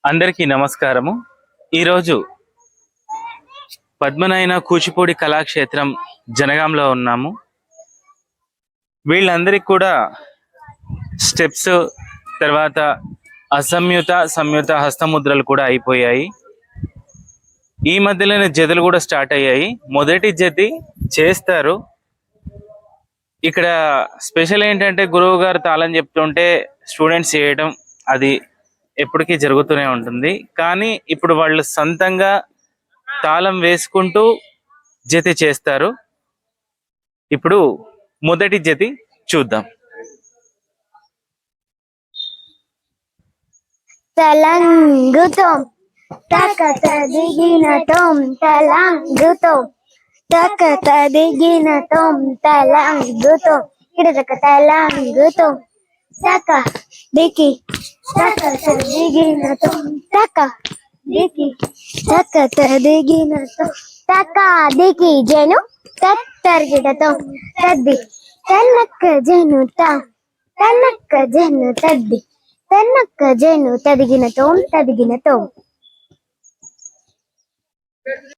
అందరికీ నమస్కారము. ఈరోజు పద్మనయన కూచిపూడి కళాక్షేత్రం జనగాంలో ఉన్నాము. వీళ్ళందరికీ కూడా స్టెప్స్, తర్వాత అసంయుత సంయుత హస్తముద్రలు కూడా అయిపోయాయి. ఈ మధ్యలోనే జతులు కూడా స్టార్ట్ అయ్యాయి. మొదటి జతి చేస్తారు. ఇక్కడ స్పెషల్ ఏంటంటే గురువు గారు తాళం చెప్తుంటే స్టూడెంట్స్ చేయడం అది ఎప్పటికీ జరుగుతూనే ఉంటుంది. కానీ ఇప్పుడు వాళ్ళు సొంతంగా తాళం వేసుకుంటూ జతి చేస్తారు. ఇప్పుడు మొదటి జతి చూద్దాం. తలంగుతం తకత దిగినతం తలంగుతం తకత దిగినతం తలంగుతం కిడతక తలంగుతం తక దికి తకత దిగినతం తక దికి తకత దిగినతం తక దికి జను తత్తర్గిడతం తద్ది తన్నక్క జను తన్నక్క జను తద్ది తన్నక్క జను తదిగినతం తదిగినతం.